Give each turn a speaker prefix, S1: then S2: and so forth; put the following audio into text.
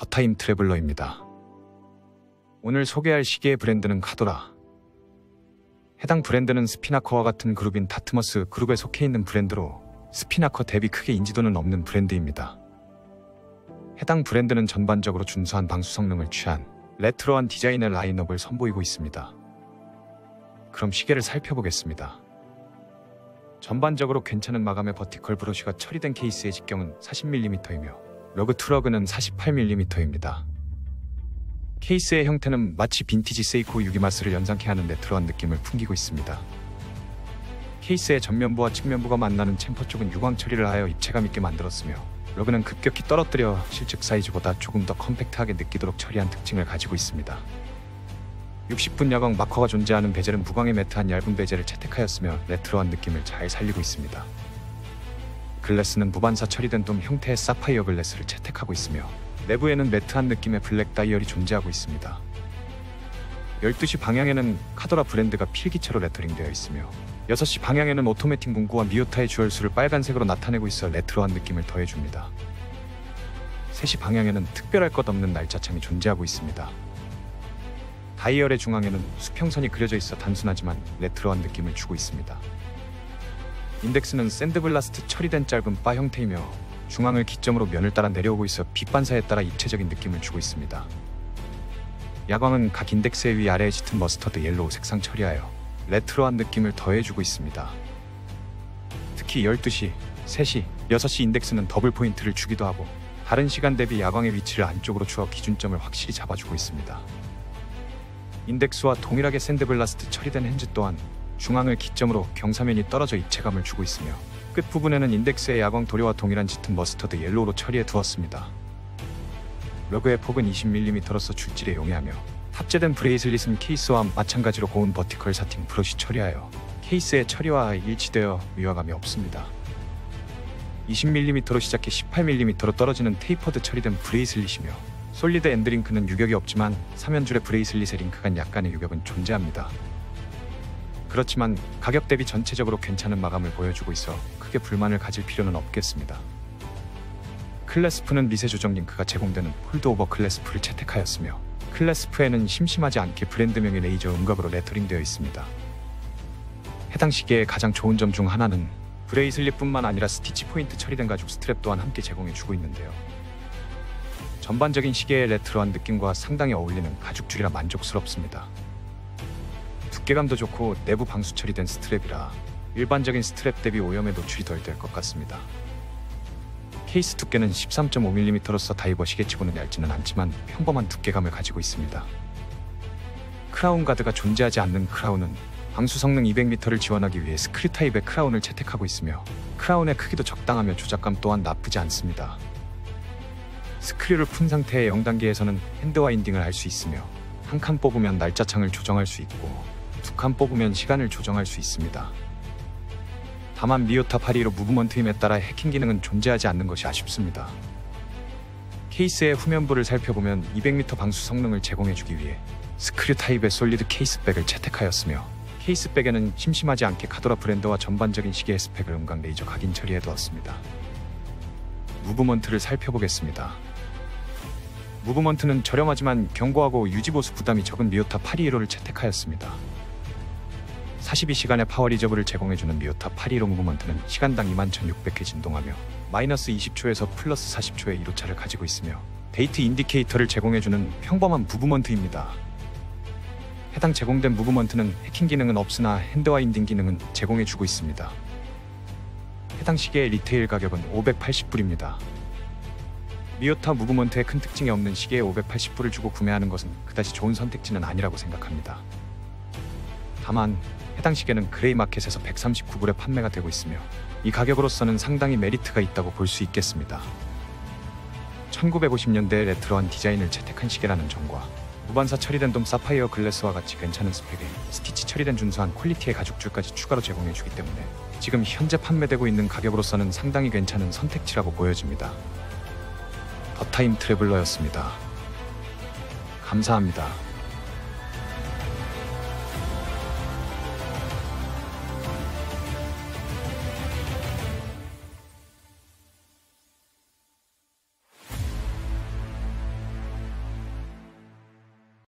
S1: 더타임 트래블러입니다. 오늘 소개할 시계의 브랜드는 카도라. 해당 브랜드는 스피나커와 같은 그룹인 다트머스 그룹에 속해 있는 브랜드로 스피나커 대비 크게 인지도는 없는 브랜드입니다. 해당 브랜드는 전반적으로 준수한 방수 성능을 취한 레트로한 디자인의 라인업을 선보이고 있습니다. 그럼 시계를 살펴보겠습니다. 전반적으로 괜찮은 마감의 버티컬 브러쉬가 처리된 케이스의 직경은 40mm이며 러그 투러그는 48mm입니다. 케이스의 형태는 마치 빈티지 세이코 유기마스를 연상케 하는 레트로한 느낌을 풍기고 있습니다. 케이스의 전면부와 측면부가 만나는 챔퍼 쪽은 유광 처리를 하여 입체감 있게 만들었으며 러그는 급격히 떨어뜨려 실측 사이즈보다 조금 더 컴팩트하게 느끼도록 처리한 특징을 가지고 있습니다. 60분 야광 마커가 존재하는 베젤은 무광의 매트한 얇은 베젤을 채택하였으며 레트로한 느낌을 잘 살리고 있습니다. 글래스는 무반사 처리된 돔 형태의 사파이어 글래스를 채택하고 있으며 내부에는 매트한 느낌의 블랙 다이얼이 존재하고 있습니다. 12시 방향에는 카도라 브랜드가 필기체로 레터링되어 있으며 6시 방향에는 오토매틱 문구와 미오타의 주얼수를 빨간색으로 나타내고 있어 레트로한 느낌을 더해줍니다. 3시 방향에는 특별할 것 없는 날짜창이 존재하고 있습니다. 다이얼의 중앙에는 수평선이 그려져 있어 단순하지만 레트로한 느낌을 주고 있습니다. 인덱스는 샌드블라스트 처리된 짧은 바 형태이며 중앙을 기점으로 면을 따라 내려오고 있어 빛 반사에 따라 입체적인 느낌을 주고 있습니다. 야광은 각 인덱스의 위아래에 짙은 머스터드 옐로우 색상 처리하여 레트로한 느낌을 더해주고 있습니다. 특히 12시, 3시, 6시 인덱스는 더블 포인트를 주기도 하고 다른 시간 대비 야광의 위치를 안쪽으로 추어 기준점을 확실히 잡아주고 있습니다. 인덱스와 동일하게 샌드블라스트 처리된 핸즈 또한 중앙을 기점으로 경사면이 떨어져 입체감을 주고 있으며 끝부분에는 인덱스의 야광 도료와 동일한 짙은 머스터드 옐로우로 처리해 두었습니다. 러그의 폭은 20mm로서 줄질에 용이하며 탑재된 브레이슬릿은 케이스와 마찬가지로 고운 버티컬 사틴 브러쉬 처리하여 케이스의 처리와 일치되어 위화감이 없습니다. 20mm로 시작해 18mm로 떨어지는 테이퍼드 처리된 브레이슬릿이며 솔리드 엔드링크는 유격이 없지만 3연줄의 브레이슬릿의 링크 간 약간의 유격은 존재합니다. 그렇지만 가격 대비 전체적으로 괜찮은 마감을 보여주고 있어 크게 불만을 가질 필요는 없겠습니다. 클래스프는 미세 조정 링크가 제공되는 폴드오버 클래스프를 채택하였으며 클래스프에는 심심하지 않게 브랜드명의 레이저 음각으로 레터링되어 있습니다. 해당 시계의 가장 좋은 점 중 하나는 브레이슬릿뿐만 아니라 스티치 포인트 처리된 가죽 스트랩 또한 함께 제공해주고 있는데요. 전반적인 시계의 레트로한 느낌과 상당히 어울리는 가죽줄이라 만족스럽습니다. 두께감도 좋고 내부 방수 처리된 스트랩이라 일반적인 스트랩 대비 오염에 노출이 덜 될 것 같습니다. 케이스 두께는 13.5mm로서 다이버 시계치고는 얇지는 않지만 평범한 두께감을 가지고 있습니다. 크라운 가드가 존재하지 않는 크라운은 방수 성능 200m를 지원하기 위해 스크류 타입의 크라운을 채택하고 있으며 크라운의 크기도 적당하며 조작감 또한 나쁘지 않습니다. 스크류를 푼 상태의 0단계에서는 핸드 와인딩을 할 수 있으며 한 칸 뽑으면 날짜창을 조정할 수 있고 두 칸 뽑으면 시간을 조정할 수 있습니다. 다만 미오타 82로 무브먼트 힘에 따라 해킹 기능은 존재하지 않는 것이 아쉽습니다. 케이스의 후면부를 살펴보면 200m 방수 성능을 제공해주기 위해 스크류 타입의 솔리드 케이스백을 채택하였으며 케이스백에는 심심하지 않게 카도라 브랜드와 전반적인 시계의 스펙을 음각 레이저 각인 처리해 두었습니다. 무브먼트를 살펴보겠습니다. 무브먼트는 저렴하지만 견고하고 유지보수 부담이 적은 미오타 8215를 채택하였습니다. 42시간의 파워 리저브를 제공해주는 미오타 815 무브먼트는 시간당 21,600회 진동하며 마이너스 20초에서 플러스 40초의 이로차를 가지고 있으며 데이트 인디케이터를 제공해주는 평범한 무브먼트입니다. 해당 제공된 무브먼트는 해킹 기능은 없으나 핸드 와인딩 기능은 제공해주고 있습니다. 해당 시계의 리테일 가격은 580불입니다. 미오타 무브먼트의 큰 특징이 없는 시계에 580불을 주고 구매하는 것은 그다지 좋은 선택지는 아니라고 생각합니다. 다만 해당 시계는 그레이 마켓에서 139불에 판매가 되고 있으며 이 가격으로서는 상당히 메리트가 있다고 볼 수 있겠습니다. 1950년대의 레트로한 디자인을 채택한 시계라는 점과 무반사 처리된 돔 사파이어 글래스와 같이 괜찮은 스펙에 스티치 처리된 준수한 퀄리티의 가죽줄까지 추가로 제공해주기 때문에 지금 현재 판매되고 있는 가격으로서는 상당히 괜찮은 선택지라고 보여집니다. 더타임 트래블러였습니다. 감사합니다.